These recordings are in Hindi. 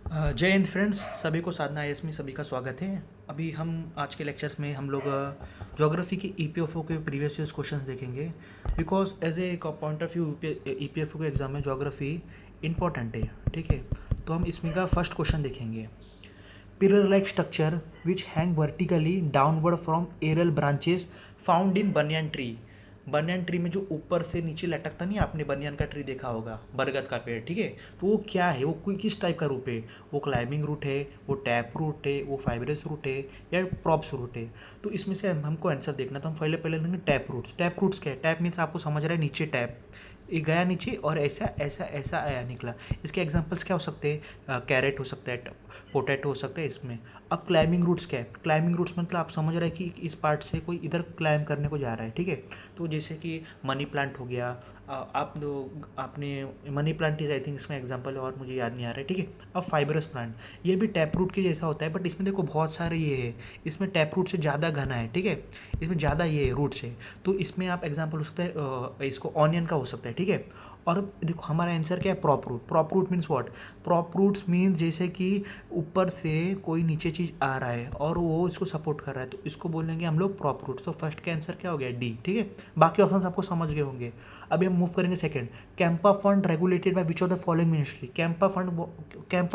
जय हिंद फ्रेंड्स, सभी को साधना आईएएस में सभी का स्वागत है। अभी हम आज के लेक्चर्स में हम लोग ज्योग्राफी के ईपीएफओ के प्रीवियस ईयर्स क्वेश्चंस देखेंगे। Because as a point of view EPFO के एग्जाम में ज्योग्राफी इंपॉर्टेंट है, ठीक है। तो हम इसमें का फर्स्ट क्वेश्चन देखेंगे। Pillar like structure which hang vertically downward from aerial branches found in banyan tree. Banyan tree में जो ऊपर से नीचे लटकता नहीं, आपने बनियान का ट्री देखा होगा, बरगद का पेड़, ठीक है। तो वो क्या है, वो कोई किस टाइप का रूट है? वो क्लाइंबिंग रूट है, वो टैप रूट है, वो फाइबरस रूट है, या प्रॉप्स रूट है? तो इसमें से हमको आंसर देखना। तो हम पहले पहले लेंगे टैप रूट्स। टैप रूट्स क्या है? टैप मीन्स आपको समझ रहा है नीचे टैप, ये गया नीचे और ऐसा ऐसा ऐसा आया निकला। इसके एग्जांपल्स क्या हो सकते हैं? कैरेट हो सकता है, पोटैटो हो सकता है इसमें। अब क्लाइंबिंग रूट्स क्या है? क्लाइंबिंग रूट्स मतलब आप समझ रहे हैं कि इस पार्ट से कोई इधर क्लाइंब करने को जा रहा है, ठीक है। तो जैसे कि मनी प्लांट हो गया, आप लोग आपने money plant is I think इसमें एग्जांपल है और मुझे याद नहीं आ रहा है, ठीक है। अब फाइबरस प्लांट, ये भी टैप रूट के जैसा होता है, बट इसमें देखो बहुत सारे ये है, इसमें टैप रूट से ज़्यादा घना है, ठीक है। इसमें ज़्यादा ये रूट्स है। तो इसमें आप एग्जांपल हो सकता है इसको ऑनियन का हो सकता है, ठीक है। और देखो हमारा आंसर क्या है? Prop root. Prop root means what? Prop roots means जैसे कि ऊपर से कोई नीचे चीज़ आ रहा है और वो इसको सपोर्ट कर रहा है, तो इसको बोलेंगे हम लोग प्रॉप रूट। तो फर्स्ट का आंसर क्या हो गया? डी, ठीक है। बाकी ऑप्शन आपको समझ गए होंगे। अभी हम मूव करेंगे second. CAMPA fund regulated by which of the following ministry. CAMPA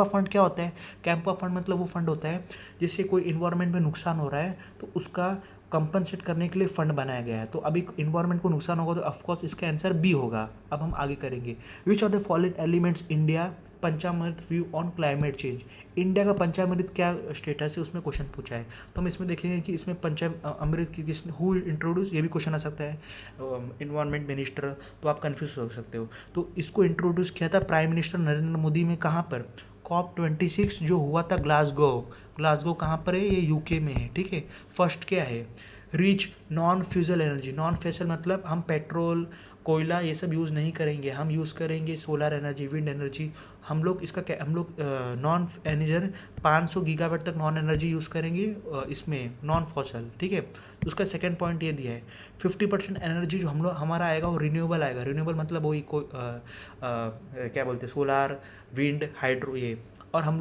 fund क्या होता है? कैंपा फंड मतलब वो फंड होता है जिससे कोई इन्वायरमेंट में नुकसान हो रहा है तो उसका कंपनसेट करने के लिए फंड बनाया गया है। तो अभी इन्वायरमेंट को नुकसान होगा तो ऑफकोर्स इसका आंसर बी होगा। अब हम आगे करेंगे। विच of the following elements India Panchamrit view on climate change. India का पंचामृत क्या स्टेटस है, उसमें क्वेश्चन पूछा है। तो हम इसमें देखेंगे कि इसमें पंचामृत की किसने हु इंट्रोड्यूस, ये भी क्वेश्चन आ सकता है, इन्वायरमेंट मिनिस्टर। तो आप कंफ्यूज हो सकते हो। तो इसको इंट्रोड्यूस किया था प्राइम मिनिस्टर नरेंद्र मोदी में, कहाँ पर? COP26 जो हुआ था ग्लासगो। ग्लासगो कहाँ पर है? ये यूके में है, ठीक है। फर्स्ट क्या है? Rich non fossil energy. Non fossil मतलब हम पेट्रोल कोयला ये सब यूज़ नहीं करेंगे, हम यूज़ करेंगे सोलर एनर्जी, विंड एनर्जी। हम लोग इसका क्या, हम लोग नॉन एनर्जी 500 गीगावाट तक नॉन एनर्जी यूज़ करेंगे इसमें नॉन फॉसल, ठीक है। तो उसका सेकंड पॉइंट ये दिया है 50% एनर्जी जो हम लोग हमारा आएगा वो रिन्यूएबल आएगा। रिन्यूएबल मतलब वही कोई क्या बोलते हैं, सोलार, विंड, हाइड्रो, ये। और हम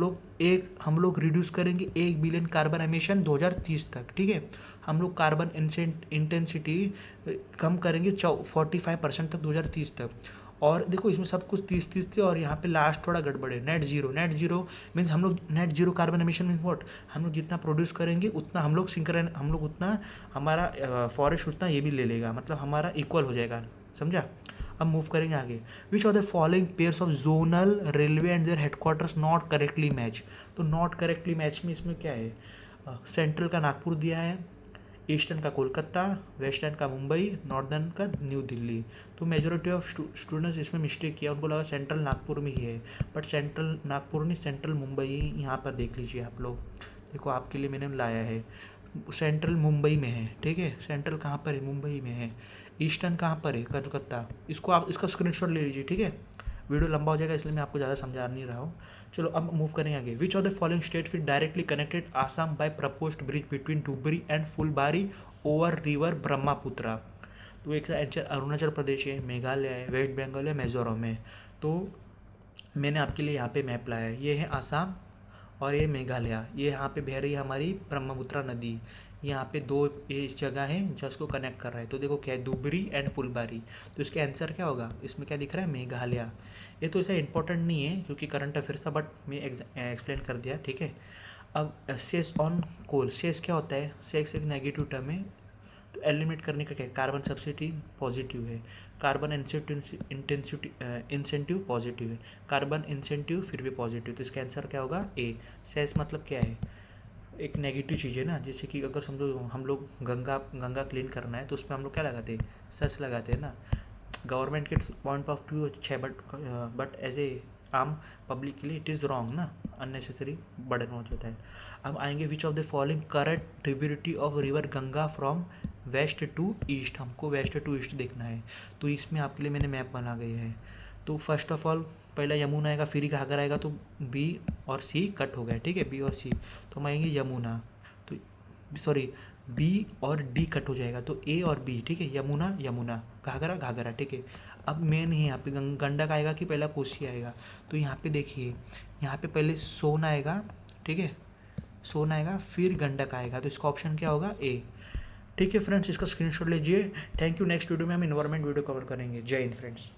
लोग रिड्यूस करेंगे 1 बिलियन कार्बन एमिशन 2030 तक, ठीक है। हम लोग कार्बन इंटेंसिटी कम करेंगे 45% तक 2030 तक। और देखो इसमें सब कुछ 30-30 थे और यहाँ पे लास्ट थोड़ा गड़बड़ है। Net zero. Net zero means हम लोग net zero carbon emission means what? हम लोग जितना प्रोड्यूस करेंगे उतना हम लोग उतना हमारा फॉरेस्ट उतना ये भी ले लेगा, मतलब हमारा इक्वल हो जाएगा, समझा। अब मूव करेंगे आगे। Which of the following pairs of zonal railway and their headquarters not correctly match. तो नॉट करेक्टली मैच में इसमें क्या है? सेंट्रल का नागपुर दिया है, ईस्टर्न का कोलकाता, वेस्टर्न का मुंबई, नॉर्दर्न का न्यू दिल्ली। तो मेजोरिटी ऑफ स्टूडेंट्स इसमें मिस्टेक किया, उनको लगा सेंट्रल नागपुर में ही है, बट सेंट्रल नागपुर नहीं, सेंट्रल मुंबई यहाँ पर देख लीजिए आप लोग। देखो आपके लिए मैंने लाया है, सेंट्रल मुंबई में है, ठीक है। सेंट्रल कहाँ पर है? मुंबई में है। ईस्टर्न कहाँ पर है? कलकत्ता। इसको आप इसका स्क्रीनशॉट ले लीजिए, ठीक है। वीडियो लंबा हो जाएगा इसलिए मैं आपको ज़्यादा समझा नहीं रहा हूँ। चलो अब मूव करेंगे आगे। Which of the following state will directly connected Assam by proposed bridge between Dhubri and Phulbari over river Brahmaputra. तो एक आंसर अरुणाचल प्रदेश है, मेघालय है, वेस्ट बंगाल है, मिजोरम है। तो मैंने आपके लिए यहाँ पे मैप लाया है, ये है आसाम और ये मेघालय। ये यहाँ पे बह रही है हमारी ब्रह्मपुत्रा नदी। यहाँ पे दो ये जगह है जो उसको कनेक्ट कर रहा है। तो देखो क्या है, दुबरी एंड फुलबारी। तो इसका आंसर क्या होगा? इसमें क्या दिख रहा है? मेघालय। ये तो ऐसा इंपॉर्टेंट नहीं है क्योंकि करंट अफेयर्स था, बट मैं एक्सप्लेन कर दिया, ठीक है। अब सेस ऑन कोल। सेस क्या होता है? सेस एक नेगेटिव टर्म है, तो एलिमिनेट करने का क्या है? कार्बन सब्सिडी पॉजिटिव है, कार्बन इंटेंसिटी इंसेंटिव पॉजिटिव है, कार्बन इंसेंटिव फिर भी पॉजिटिव। तो इसका आंसर क्या होगा? ए। सेस मतलब क्या है? एक नेगेटिव चीज़ है ना, जैसे कि अगर समझो हम लोग गंगा गंगा क्लीन करना है तो उसमें हम लोग क्या लगाते हैं? सस लगाते हैं ना। गवर्नमेंट के पॉइंट ऑफ व्यू अच्छा है, बट एज ए आम पब्लिक के लिए इट इज़ रॉन्ग ना, अननेसेसरी बर्डन हो जाता है। अब आएंगे which of the following correct tributary of river Ganga from west to east. हमको वेस्ट टू ईस्ट देखना है, तो इसमें आपके लिए मैंने मैप बना गया है। तो फर्स्ट ऑफ ऑल पहला यमुना आएगा, फिर ही घाघरा आएगा, तो बी और सी कट हो गया, ठीक है। बी और सी, तो हम आएंगे यमुना, तो सॉरी बी और डी कट हो जाएगा, तो ए और बी, ठीक है। यमुना यमुना, घाघरा घाघरा, ठीक है। अब मेन ही यहाँ पे गंडक आएगा कि पहला कोसी आएगा। तो यहाँ पे देखिए, यहाँ पे पहले सोन आएगा, ठीक है, सोन आएगा फिर गंडक आएगा, तो इसका ऑप्शन क्या होगा? ए। ठीक है फ्रेंड्स, इसका स्क्रीनशॉट लीजिए। Thank you. नेक्स्ट वीडियो में हम इन्वायरमेंट वीडियो कवर करेंगे। जय हिंद फ्रेंड्स।